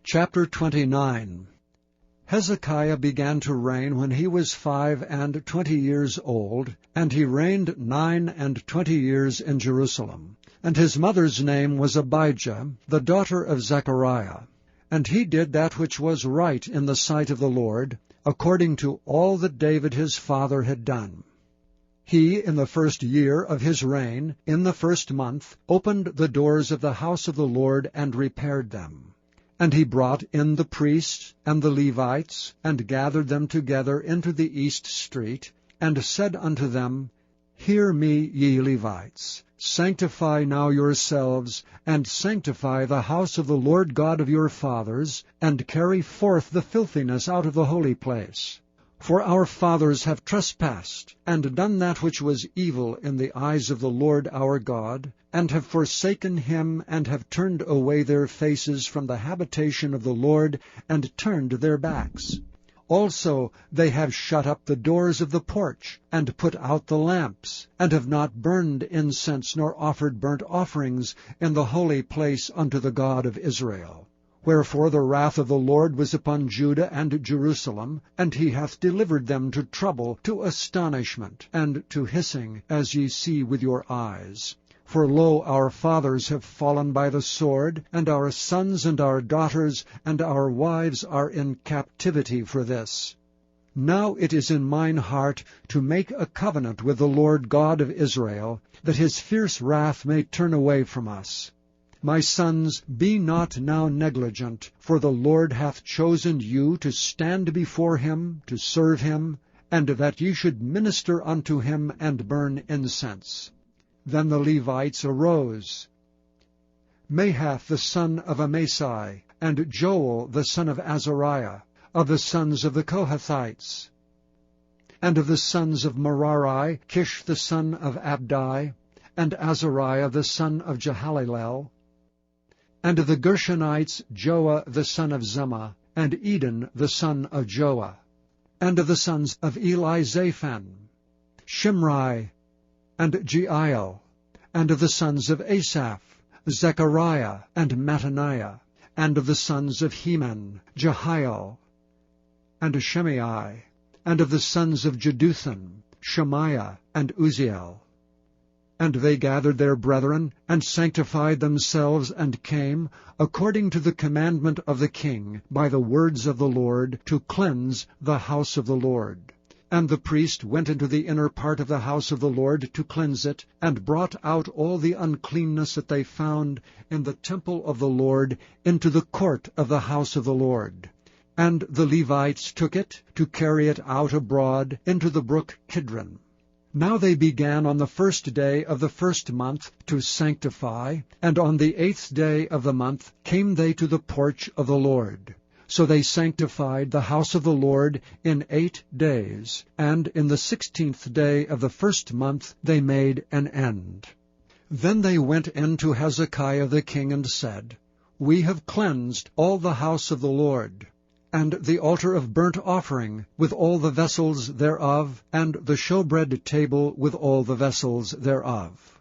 Chapter 29. Hezekiah began to reign when he was 25 years old, and he reigned 29 years in Jerusalem. And his mother's name was Abijah, the daughter of Zechariah. And he did that which was right in the sight of the Lord, according to all that David his father had done. He, in the first year of his reign, in the first month, opened the doors of the house of the Lord and repaired them. And he brought in the priests and the Levites, and gathered them together into the east street, and said unto them, Hear me, ye Levites, sanctify now yourselves, and sanctify the house of the Lord God of your fathers, and carry forth the filthiness out of the holy place. For our fathers have trespassed, and done that which was evil in the eyes of the Lord our God, and have forsaken him, and have turned away their faces from the habitation of the Lord, and turned their backs. Also they have shut up the doors of the porch, and put out the lamps, and have not burned incense nor offered burnt offerings in the holy place unto the God of Israel. Wherefore the wrath of the Lord was upon Judah and Jerusalem, and he hath delivered them to trouble, to astonishment, and to hissing, as ye see with your eyes. For lo, our fathers have fallen by the sword, and our sons and our daughters and our wives are in captivity for this. Now it is in mine heart to make a covenant with the Lord God of Israel, that his fierce wrath may turn away from us. My sons, be not now negligent, for the Lord hath chosen you to stand before him, to serve him, and that ye should minister unto him and burn incense. Then the Levites arose, Mahath the son of Amasai, and Joel the son of Azariah, of the sons of the Kohathites. And of the sons of Merari, Kish the son of Abdi, and Azariah the son of Jehalelel. And of the Gershonites, Joah the son of Zimmah, and Eden the son of Joah. And of the sons of Elizaphan, Shimri, and Jeiel. And of the sons of Asaph, Zechariah, and Mattaniah. And of the sons of Heman, Jehiel, and Shimei. And of the sons of Jeduthun, Shemaiah, and Uzziel. And they gathered their brethren, and sanctified themselves, and came, according to the commandment of the king, by the words of the Lord, to cleanse the house of the Lord. And the priest went into the inner part of the house of the Lord to cleanse it, and brought out all the uncleanness that they found in the temple of the Lord into the court of the house of the Lord. And the Levites took it to carry it out abroad into the brook Kidron. Now they began on the first day of the first month to sanctify, and on the 8th day of the month came they to the porch of the Lord. So they sanctified the house of the Lord in 8 days, and in the 16th day of the first month they made an end. Then they went in to Hezekiah the king and said, We have cleansed all the house of the Lord, and the altar of burnt offering, with all the vessels thereof, and the showbread table, with all the vessels thereof.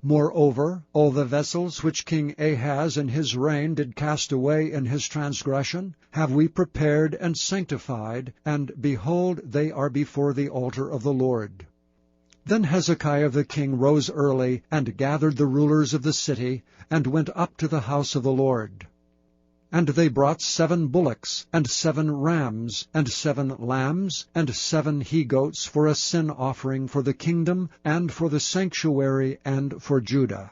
Moreover, all the vessels which King Ahaz in his reign did cast away in his transgression, have we prepared and sanctified, and behold, they are before the altar of the Lord. Then Hezekiah the king rose early, and gathered the rulers of the city, and went up to the house of the Lord. And they brought 7 bullocks, and 7 rams, and 7 lambs, and 7 he-goats for a sin offering for the kingdom, and for the sanctuary, and for Judah.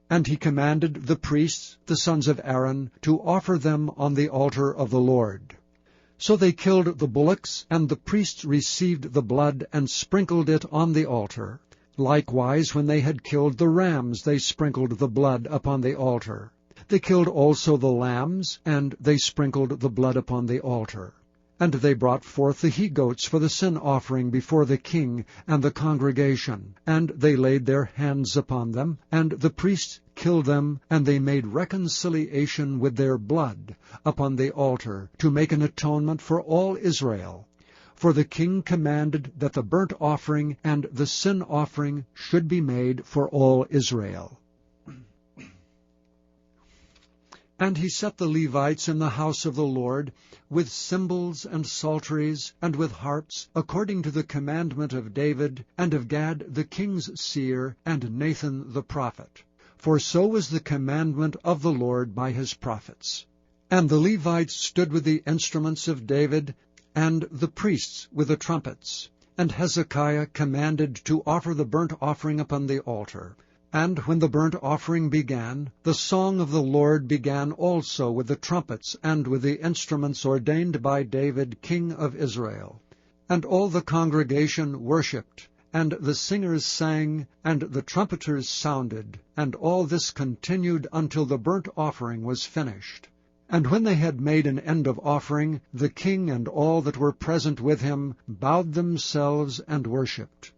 And he commanded the priests, the sons of Aaron, to offer them on the altar of the Lord. So they killed the bullocks, and the priests received the blood, and sprinkled it on the altar. Likewise, when they had killed the rams, they sprinkled the blood upon the altar. They killed also the lambs, and they sprinkled the blood upon the altar. And they brought forth the he-goats for the sin offering before the king and the congregation. And they laid their hands upon them, and the priests killed them, and they made reconciliation with their blood upon the altar, to make an atonement for all Israel. For the king commanded that the burnt offering and the sin offering should be made for all Israel. And he set the Levites in the house of the Lord, with cymbals and psalteries, and with harps, according to the commandment of David, and of Gad the king's seer, and Nathan the prophet. For so was the commandment of the Lord by his prophets. And the Levites stood with the instruments of David, and the priests with the trumpets. And Hezekiah commanded to offer the burnt offering upon the altar. And when the burnt offering began, the song of the Lord began also with the trumpets and with the instruments ordained by David king of Israel. And all the congregation worshipped, and the singers sang, and the trumpeters sounded, and all this continued until the burnt offering was finished. And when they had made an end of offering, the king and all that were present with him bowed themselves and worshipped.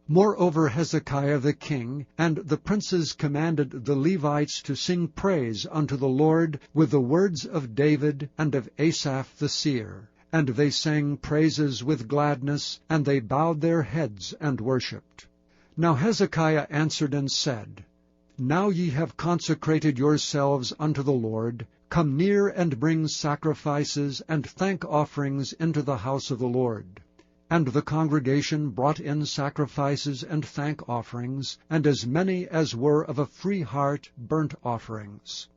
Moreover, Hezekiah the king and the princes commanded the Levites to sing praise unto the Lord with the words of David and of Asaph the seer. And they sang praises with gladness, and they bowed their heads and worshipped. Now Hezekiah answered and said, Now ye have consecrated yourselves unto the Lord. Come near and bring sacrifices and thank offerings into the house of the Lord. And the congregation brought in sacrifices and thank offerings, and as many as were of a free heart burnt offerings.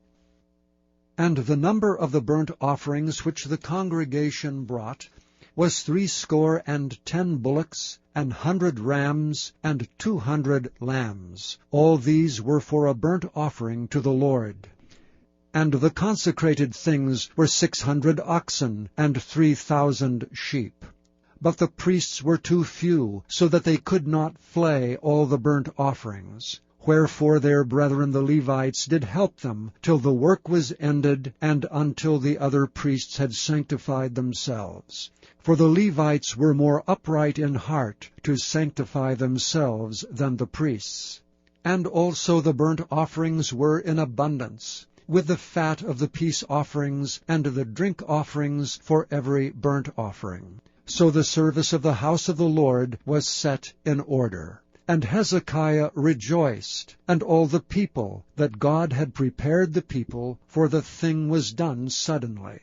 And the number of the burnt offerings which the congregation brought was 60 bullocks, 100 rams, and 200 lambs. All these were for a burnt offering to the Lord. And the consecrated things were 600 oxen, and 3,000 sheep. But the priests were too few, so that they could not flay all the burnt offerings. Wherefore their brethren the Levites did help them, till the work was ended, and until the other priests had sanctified themselves. For the Levites were more upright in heart to sanctify themselves than the priests. And also the burnt offerings were in abundance, with the fat of the peace offerings, and the drink offerings for every burnt offering. So the service of the house of the Lord was set in order. And Hezekiah rejoiced, and all the people, that God had prepared the people, for the thing was done suddenly.